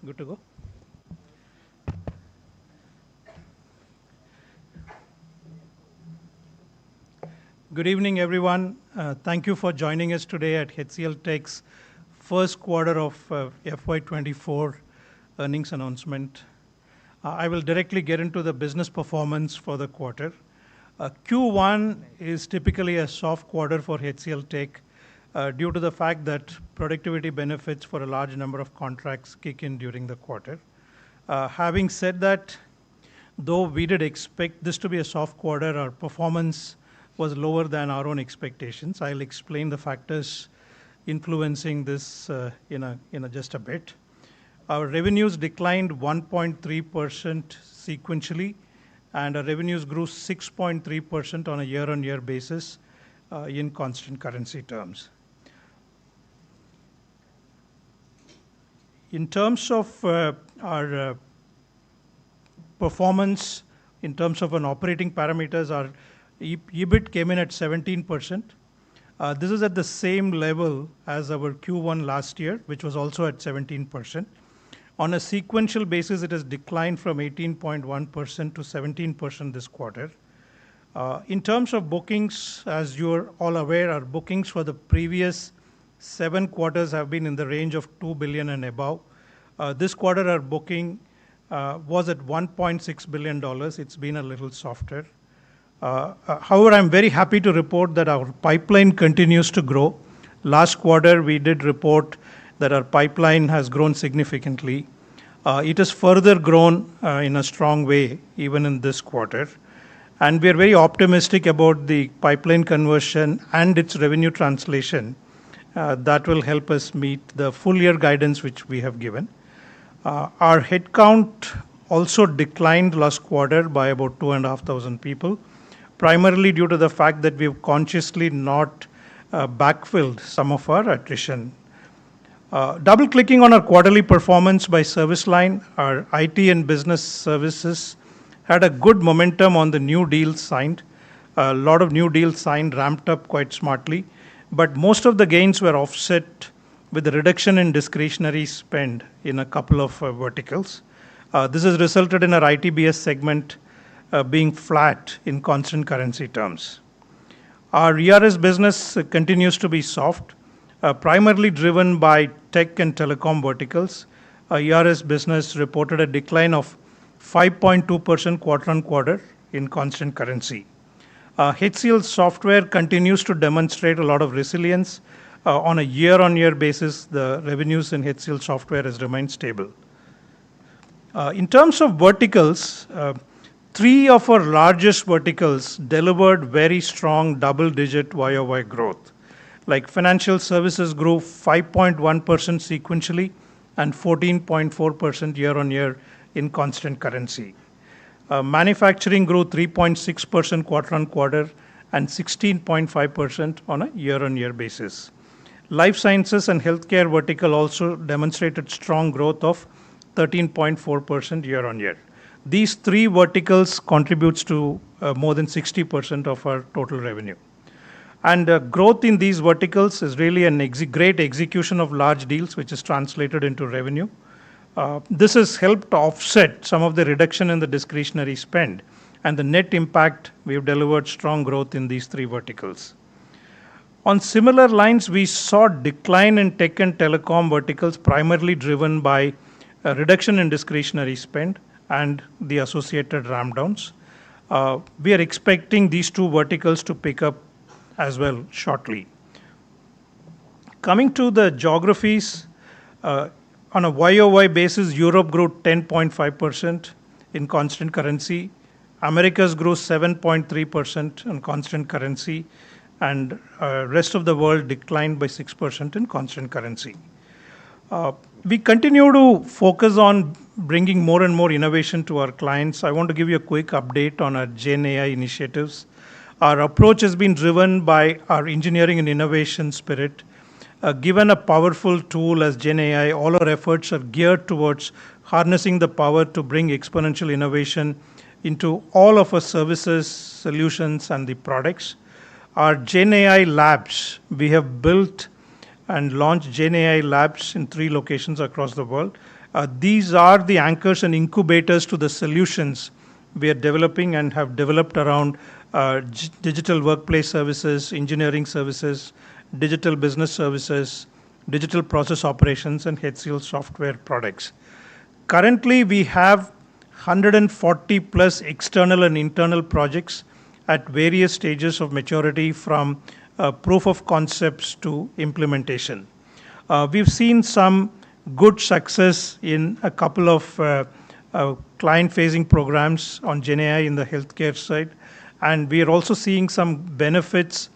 Good to go? Good evening, everyone. Thank you for joining us today at HCLTech's first quarter of FY24 earnings announcement. I will directly get into the business performance for the quarter. Q1 is typically a soft quarter for HCLTech due to the fact that productivity benefits for a large number of contracts kick in during the quarter. Having said that, though we did expect this to be a soft quarter, our performance was lower than our own expectations. I'll explain the factors influencing this in just a bit. Our revenues declined 1.3% sequentially, and our revenues grew 6.3% on a year-on-year basis in constant currency terms. In terms of our performance, in terms of an operating parameters, our EBIT came in at 17%. This is at the same level as our Q1 last year, which was also at 17%. On a sequential basis, it has declined from 18.1% to 17% this quarter. In terms of bookings, as you're all aware, our bookings for the previous 7 quarters have been in the range of $2 billion and above. This quarter, our booking was at $1.6 billion. It's been a little softer. However, I'm very happy to report that our pipeline continues to grow. Last quarter, we did report that our pipeline has grown significantly. It has further grown in a strong way, even in this quarter. And we are very optimistic about the pipeline conversion and its revenue translation. That will help us meet the full year guidance which we have given. Our headcount also declined last quarter by about 2,500 people, primarily due to the fact that we've consciously not backfilled some of our attrition. Double-clicking on our quarterly performance by service line, our IT and business services had a good momentum on the new deals signed. A lot of new deals signed ramped up quite smartly, but most of the gains were offset with the reduction in discretionary spend in a couple of verticals. This has resulted in our ITBS segment being flat in constant currency terms. Our ERS business continues to be soft, primarily driven by tech and telecom verticals. Our ERS business reported a decline of 5.2% quarter on quarter in constant currency. HCL Software continues to demonstrate a lot of resilience. On a year-on-year basis, the revenues in HCL Software has remained stable. In terms of verticals, three of our largest verticals delivered very strong double-digit YOY growth. Like financial services grew 5.1% sequentially and 14.4% year-on-year in constant currency. Manufacturing grew 3.6% quarter on quarter and 16.5% on a year-on-year basis. Life sciences and healthcare vertical also demonstrated strong growth of 13.4% year-on-year. These three verticals contributes to more than 60% of our total revenue. And growth in these verticals is really a great execution of large deals, which is translated into revenue. This has helped offset some of the reduction in the discretionary spend, and the net impact, we have delivered strong growth in these three verticals. On similar lines, we saw decline in tech and telecom verticals, primarily driven by a reduction in discretionary spend and the associated ramp downs. We are expecting these two verticals to pick up as well shortly. Coming to the geographies, on a YOY basis, Europe grew 10.5% in constant currency. Americas grew 7.3% in constant currency, and rest of the world declined by 6% in constant currency. We continue to focus on bringing more and more innovation to our clients. I want to give you a quick update on our Gen AI initiatives. Our approach has been driven by our engineering and innovation spirit. Given a powerful tool as Gen AI, all our efforts are geared towards harnessing the power to bring exponential innovation into all of our services, solutions, and the products. Our Gen AI labs, we have built and launched Gen AI labs in 3 locations across the world. These are the anchors and incubators to the solutions we are developing and have developed around digital workplace services, engineering services, digital business services, digital process operations, and HCL software products. Currently, we have 140 plus external and internal projects at various stages of maturity, from proof of concepts to implementation. We've seen some good success in a couple of client-facing programs on Gen AI in the healthcare side, and we are also seeing some benefits.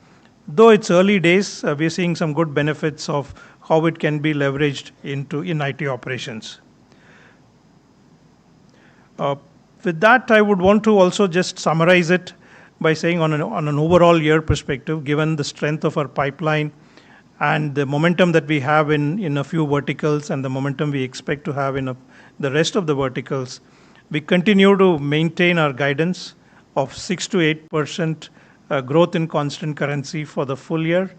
Though it's early days, we're seeing some good benefits of how it can be leveraged in IT operations. With that, I would want to also just summarize it by saying on an overall year perspective, given the strength of our pipeline and the momentum that we have in a few verticals and the momentum we expect to have in the rest of the verticals, we continue to maintain our guidance of 6 to 8% growth in constant currency for the full year,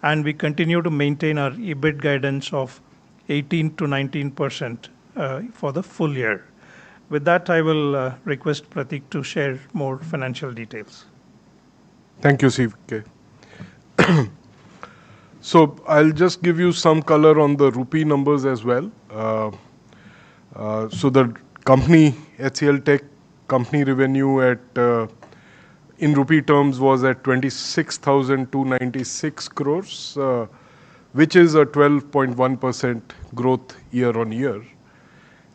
and we continue to maintain our EBIT guidance of 18 to 19% for the full year. With that, I will request Prateek to share more financial details. Thank you, CVK. So I'll just give you some color on the rupee numbers as well. So the company, HCLTech company revenue in rupee terms was at 26,296 crores, which is a 12.1% growth year on year.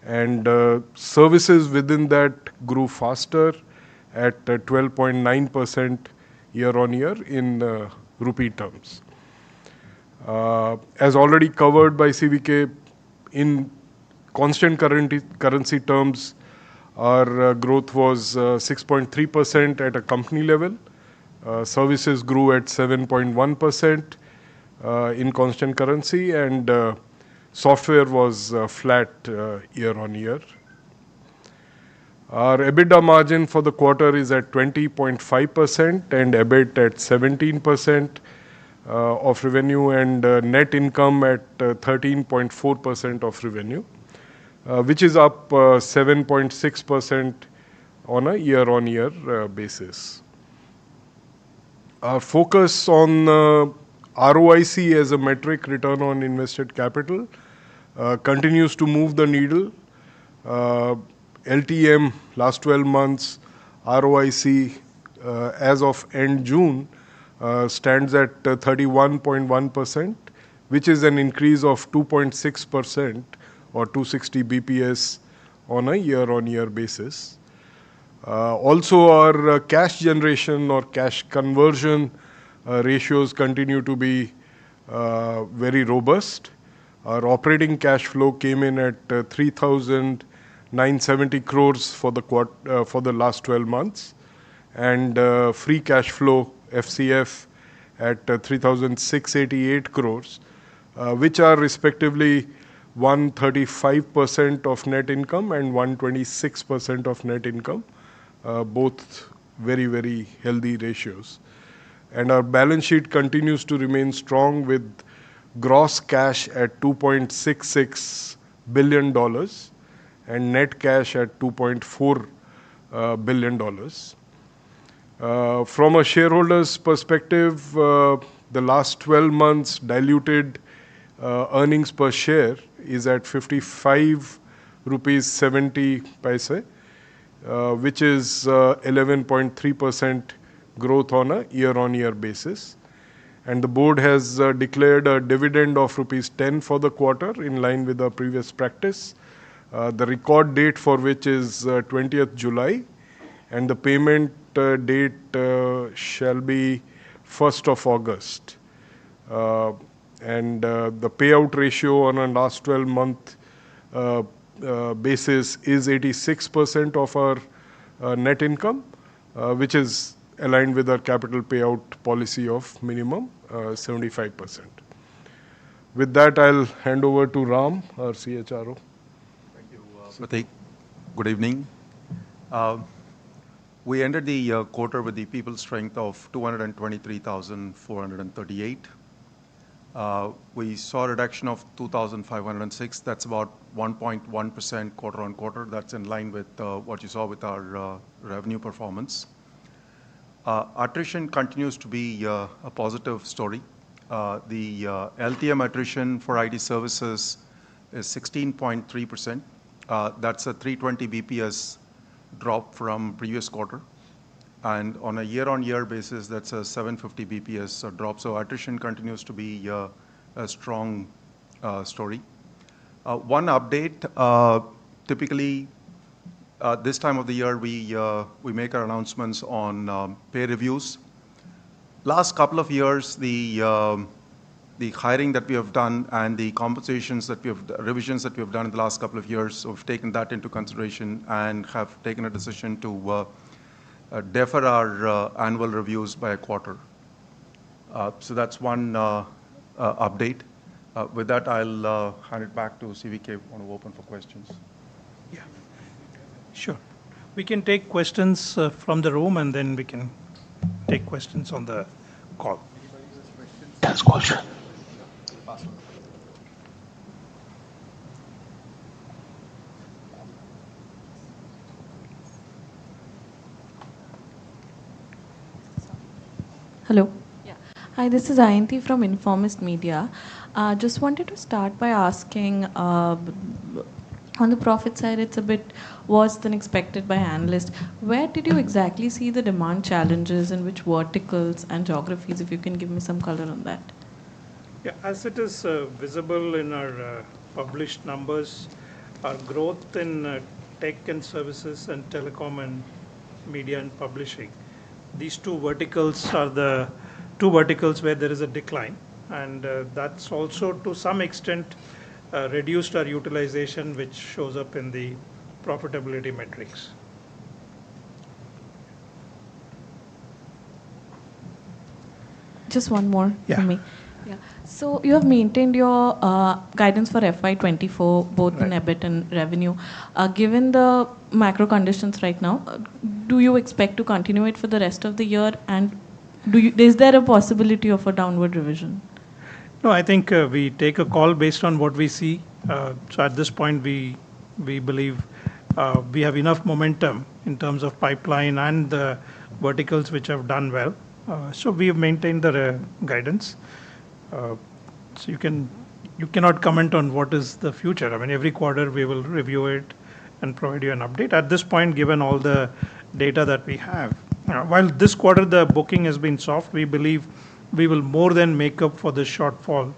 And services within that grew faster at 12.9% year-on-year in rupee terms. As already covered by CVK, in constant currency terms, our growth was 6.3% at a company level. Services grew at 7.1% in constant currency, and software was flat year-on-year. Our EBITDA margin for the quarter is at 20.5% and EBIT at 17% of revenue, and net income at 13.4% of revenue, which is up 7.6% on a year-on-year basis. Our focus on ROIC as a metric, return on invested capital, continues to move the needle. LTM, last 12 months, ROIC as of end June stands at 31.1%, which is an increase of 2.6% or 260 BPS on a year-on-year basis. Also, our cash generation or cash conversion ratios continue to be very robust. Our operating cash flow came in at 3,970 crores for the last 12 months, and free cash flow FCF at 3,688 crores, which are respectively 135% of net income and 126% of net income, both very, very healthy ratios. And our balance sheet continues to remain strong with gross cash at $2.66 billion and net cash at $2.4 billion. From a shareholder's perspective, the last 12 months diluted earnings per share is at 55 rupees 70 paise, which is 11.3% growth on a year-on-year basis. And the board has declared a dividend of rupees 10 for the quarter in line with our previous practice. The record date for which is 20th July, and the payment date shall be 1st of August. And the payout ratio on a last 12-month basis is 86% of our net income, which is aligned with our capital payout policy of minimum 75%. With that, I'll hand over to Ram, our CHRO. Thank you, Prateek. Good evening. We ended the quarter with the people strength of 223,438. We saw a reduction of 2,506. That's about 1.1% quarter on quarter. That's in line with what you saw with our revenue performance. Attrition continues to be a positive story. The LTM attrition for IT services is 16.3%. That's a 320 BPS drop from previous quarter. And on a year-on-year basis, that's a 750 BPS drop. So attrition continues to be a strong story. One update, typically this time of the year, we make our announcements on pay reviews. Last couple of years, the hiring that we have done and the compensations that revisions that we have done in the last couple of years, so we've taken that into consideration and have taken a decision to defer our annual reviews by a quarter. So that's one update. With that, I'll hand it back to CVK. Want to open for questions? Yeah, sure. We can take questions from the room, and then we can take questions on the call. That's question. Hello. Yeah. Hi, this is Ayanti from Informist Media. Just wanted to start by asking, on the profit side, it's a bit worse than expected by analysts. Where did you exactly see the demand challenges, in which verticals and geographies? If you can give me some color on that. Yeah, as it is visible in our published numbers, our growth in tech and services and telecom and media and publishing. These two verticals are the two verticals where there is a decline, and that's also to some extent reduced our utilization, which shows up in the profitability metrics. Just one more Yeah. from me. Yeah. So you have maintained your guidance for FY24, both in Right. EBIT and revenue. Given the macro conditions right now, do you expect to continue it for the rest of the year? And is there a possibility of a downward revision? No, I think we take a call based on what we see. So at this point, we believe we have enough momentum in terms of pipeline and the verticals which have done well. So we have maintained the guidance. So you cannot comment on what is the future. I mean, every quarter we will review it and provide you an update. At this point, given all the data that we have, while this quarter the booking has been soft, we believe we will more than make up for the shortfall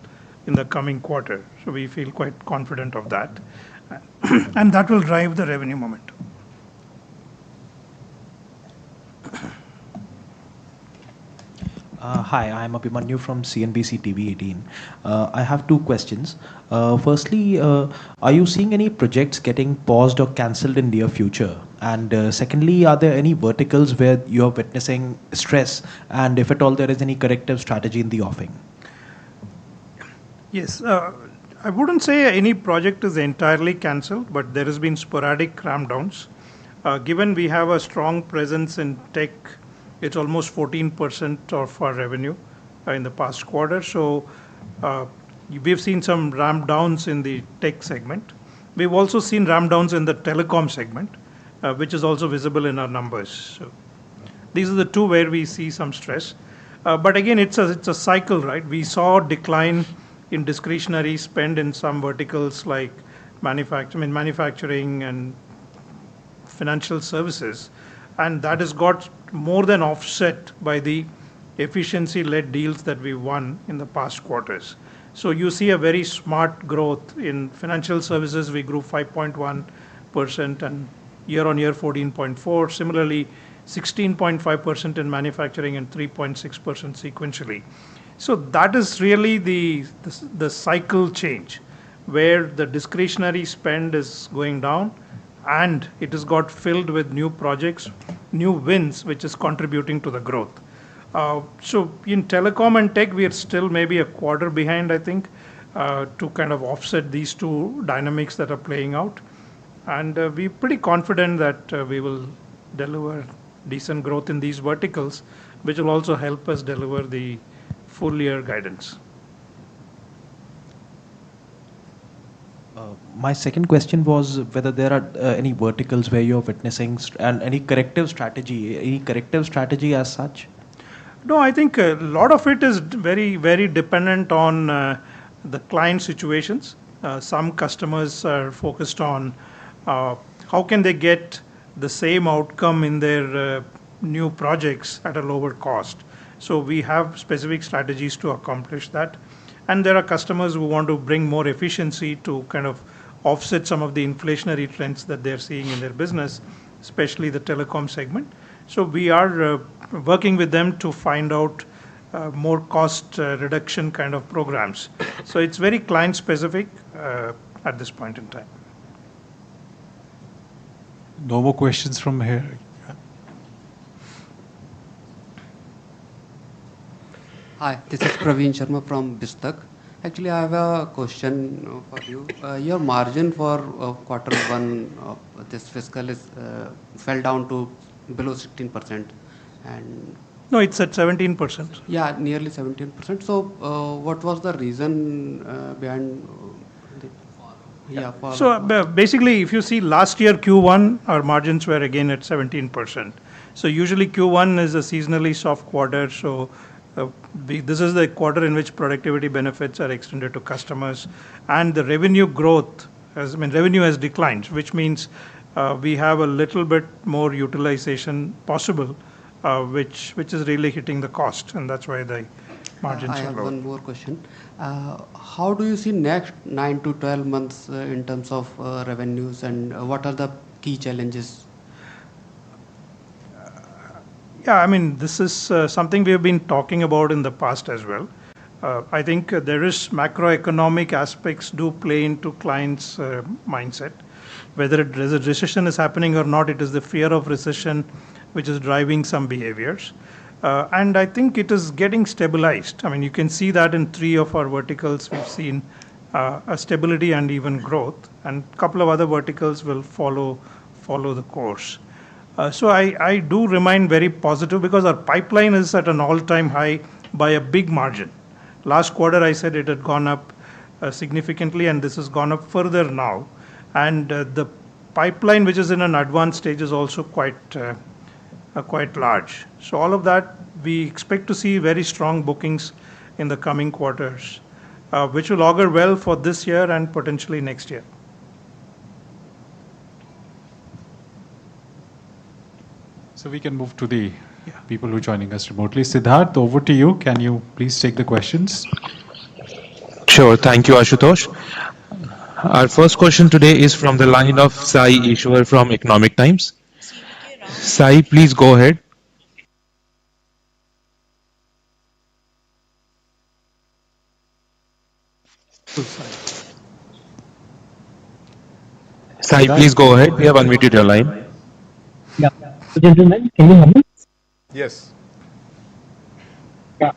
in the coming quarter. So we feel quite confident of that. And that will drive the revenue momentum. Hi, I'm Abhimanyu from CNBC TV 18. I have two questions. Firstly, are you seeing any projects getting paused or cancelled in near future? And secondly, are there any verticals where you're witnessing stress? And if at all there is any corrective strategy in the offing? Yes, I wouldn't say any project is entirely cancelled, but there has been sporadic ramp downs. Given we have a strong presence in tech, it's almost 14% of our revenue in the past quarter. So we've seen some ramp downs in the tech segment. We've also seen ramp downs in the telecom segment, which is also visible in our numbers. So these are the two where we see some stress. But again, it's a cycle, right? We saw decline in discretionary spend in some verticals like manufacturing and financial services. And that has got more than offset by the efficiency-led deals that we won in the past quarters. So you see a very smart growth in financial services. We grew 5.1% and year-on-year 14.4%. Similarly, 16.5% in manufacturing and 3.6% sequentially. So that is really the cycle change, where the discretionary spend is going down, and it has got filled with new projects, new wins, which is contributing to the growth. So in telecom and tech, we are still maybe a quarter behind, I think, to kind of offset these two dynamics that are playing out. And we're pretty confident that we will deliver decent growth in these verticals, which will also help us deliver the full year guidance. My second question was whether there are any verticals where you're witnessing and any corrective strategy as such? No, I think a lot of it is very, very dependent on the client situations. Some customers are focused on how can they get the same outcome in their new projects at a lower cost. So we have specific strategies to accomplish that. And there are customers who want to bring more efficiency to kind of offset some of the inflationary trends that they're seeing in their business, especially the telecom segment. So we are working with them to find out more cost reduction kind of programs. So it's very client specific at this point in time. No more questions from here. Hi, this is Praveen Sharma from Bistak. Actually, I have a question for you. Your margin for quarter one of this fiscal is fell down to below 16%, and No, it's at 17%. yeah, nearly 17%. So, what was the reason behind the So basically, if you see last year Q1, our margins were again at 17%. So usually Q1 is a seasonally soft quarter. So this is the quarter in which productivity benefits are extended to customers, and the revenue growth revenue has declined, which means we have a little bit more utilization possible, which is really hitting the cost, and that's why the margins I are have low. one more question. How do you see next 9 to 12 months in terms of revenues, and what are the key challenges? Yeah, I mean, this is something we have been talking about in the past as well. I think there is macroeconomic aspects do play into clients' mindset. Whether a recession is happening or not, it is the fear of recession which is driving some behaviors. And I think it is getting stabilized. I mean, you can see that in 3 of our verticals, we've seen a stability and even growth, and a couple of other verticals will follow the course. So I do remain very positive because our pipeline is at an all-time high by a big margin. Last quarter, I said it had gone up significantly, and this has gone up further now. And the pipeline, which is in an advanced stage, is also quite large. So all of that, we expect to see very strong bookings in the coming quarters, which will augur well for this year and potentially next year. So we can move to the people who are joining us remotely. Siddharth, over to you. Can you please take the questions? Sure. Thank you, Ashutosh. Our first question today is from the line of Sai Ishwar from Economic Times. Sai, please go ahead. Sai, please go ahead. We have unmuted your line. Yeah. Gentlemen, can you hear me? Yes. Yeah.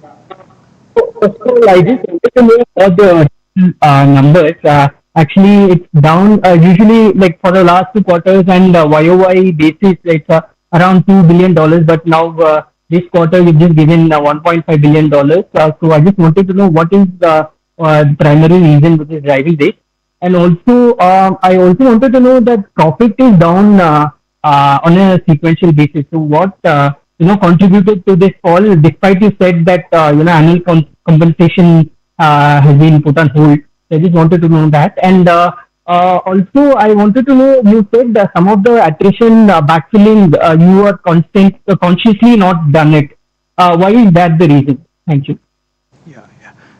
So, first of all, I just wanted to know for the numbers. Actually, it's down usually like for the last 2 quarters and YOY basis, it's around $2 billion. But now this quarter, you've just given $1.5 billion. So I just wanted to know what is the primary reason which is driving this. And also, I also wanted to know that profit is down on a sequential basis. So what contributed to this fall, despite you said that annual compensation has been put on hold. I just wanted to know that. And also, I wanted to know, you said some of the attrition backfilling, you are consciously not done it. Why is that the reason? Thank you. Yeah.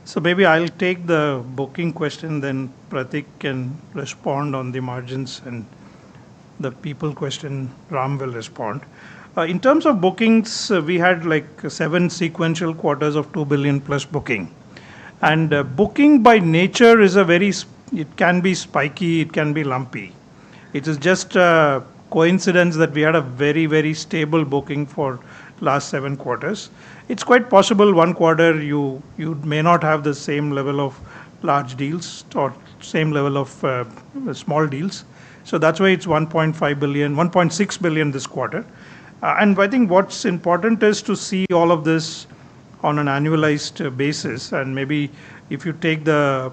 So maybe I'll take the booking question, then Pratik can respond on the margins, and the people question, Ram will respond. In terms of bookings, we had like 7 sequential quarters of 2 billion plus booking. And booking by nature is it can be spiky, it can be lumpy. It is just a coincidence that we had a very, very stable booking for last 7 quarters. It's quite possible one quarter you may not have the same level of large deals or same level of small deals. So that's why it's 1.5 billion, 1.6 billion this quarter. And I think what's important is to see all of this on an annualized basis. And maybe if you take the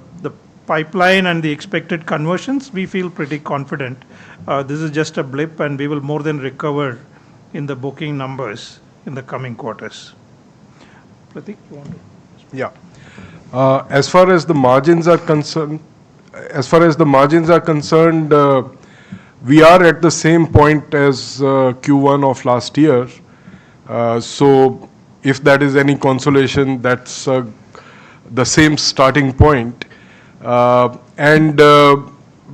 pipeline and the expected conversions, we feel pretty confident. This is just a blip, and we will more than recover in the booking numbers in the coming quarters. Pratik, you want to? Yeah. As far as the margins are concerned, we are at the same point as Q1 of last year. So if that is any consolation, that's the same starting point. And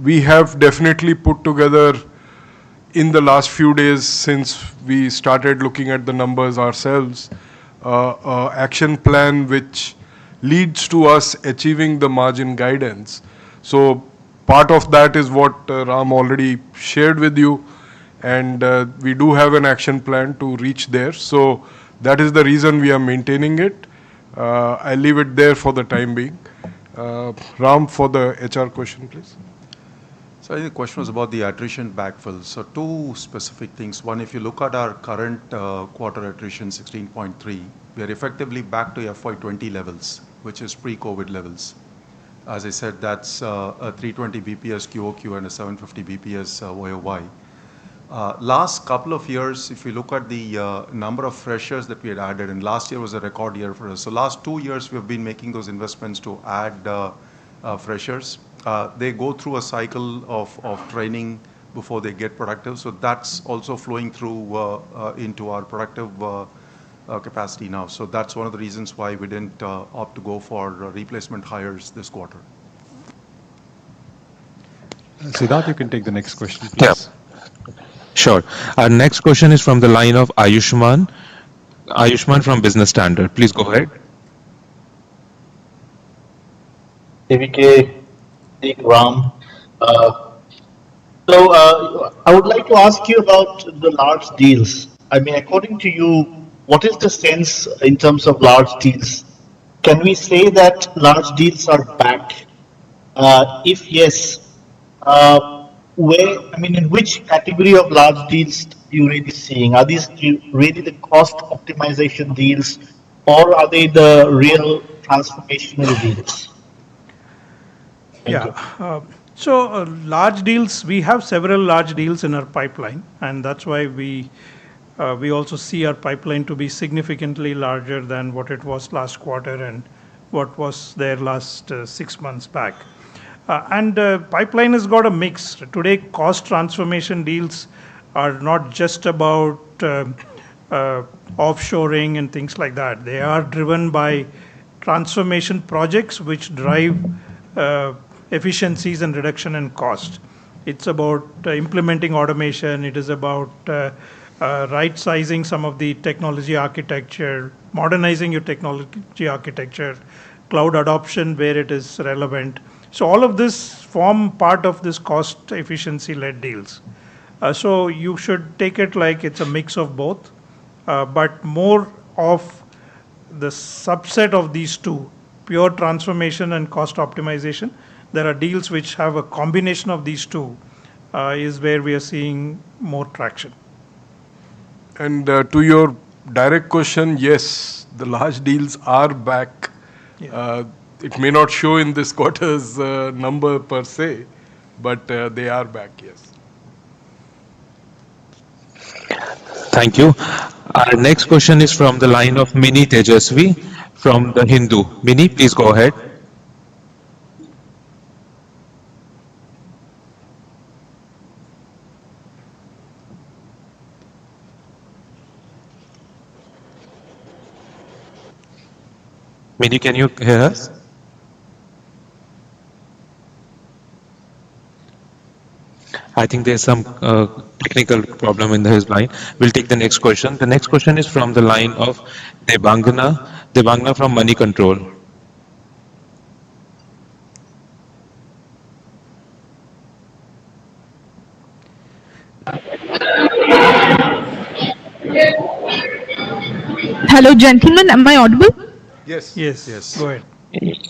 we have definitely put together in the last few days since we started looking at the numbers ourselves, action plan which leads to us achieving the margin guidance. So part of that is what Ram already shared with you, and we do have an action plan to reach there. So that is the reason we are maintaining it. I'll leave it there for the time being. Ram, for the HR question, please. So I think the question was about the attrition backfill. So 2 specific things. One, if you look at our current quarter attrition, 16.3, we are effectively back to FY20 levels, which is pre-COVID levels. As I said, that's a 320 BPS QOQ and a 750 BPS YOY. Last couple of years, if you look at the number of freshers that we had added, and last year was a record year for us. So last 2 years, we have been making those investments to add freshers. They go through a cycle of training before they get productive. So that's also flowing through into our productive capacity now. So that's one of the reasons why we didn't opt to go for replacement hires this quarter. Siddharth, you can take the next question, please. Yeah. Sure. Our next question is from the line of Ayushman. Ayushman from Business Standard. Please go ahead. AVK, Ram. I would like to ask you about the large deals. I mean, according to you, what is the sense in terms of large deals? Can we say that large deals are back? If yes, in which category of large deals are you really seeing? Are these really the cost optimization deals, or are they the real transformational deals? Thank you. Large deals, we have several large deals in our pipeline, and that's why we also see our pipeline to be significantly larger than what it was last quarter and what was there last 6 months back. Pipeline has got a mix. Today, cost transformation deals are not just about offshoring and things like that. They are driven by transformation projects which drive efficiencies and reduction in cost. It's about implementing automation. It is about right sizing some of the technology architecture, modernizing your technology architecture, cloud adoption where it is relevant. So all of this form part of this cost efficiency led deals. So you should take it like it's a mix of both, but more of the subset of these two, pure transformation and cost optimization. There are deals which have a combination of these two, is where we are seeing more traction. And to your direct question, yes, the large deals are back. Yeah. It may not show in this quarter's number per se, but they are back, yes. Thank you. Our next question is from the line of Mini Tejasvi from The Hindu. Mini, please go ahead. Mini, can you hear us? I think there's some technical problem in his line. We'll take the next question. The next question is from the line of Debangana from Money Control. Hello, gentlemen. Am I audible? Yes. Yes. Go ahead.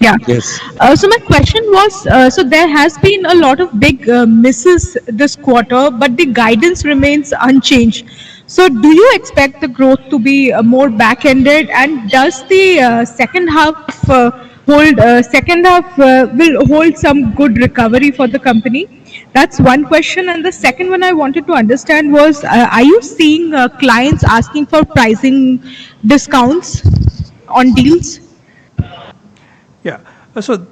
Yeah. Yes. So my question was, so there has been a lot of big misses this quarter, but the guidance remains unchanged. So do you expect the growth to be more back-ended, and does the second half will hold some good recovery for the company? That's one question. And the second one I wanted to understand was, are you seeing clients asking for pricing discounts on deals? Yeah. So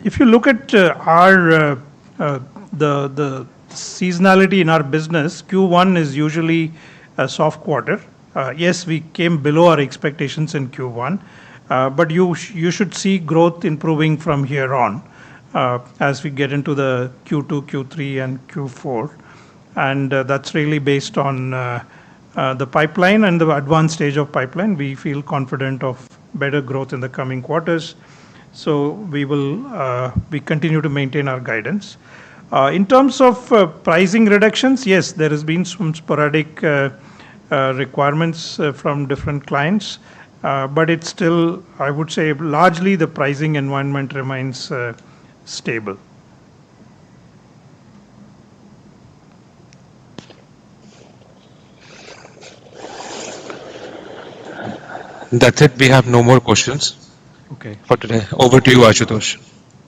if you look at our the seasonality in our business, Q1 is usually a soft quarter. Yes, we came below our expectations in Q1, but you should see growth improving from here on as we get into the Q2, Q3, and Q4, and that's really based on the pipeline and the advanced stage of pipeline. We feel confident of better growth in the coming quarters. So we continue to maintain our guidance. In terms of pricing reductions, yes, there has been some sporadic requirements from different clients, but it's still, I would say, largely the pricing environment remains stable. That's it. We have no more questions. Okay. For today. Over to you, Ashutosh.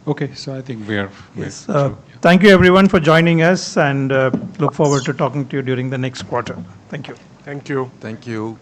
Okay, so I think we're yes. Thank you everyone for joining us, and look forward to talking to you during the next quarter. Thank you. Thank you. Thank you.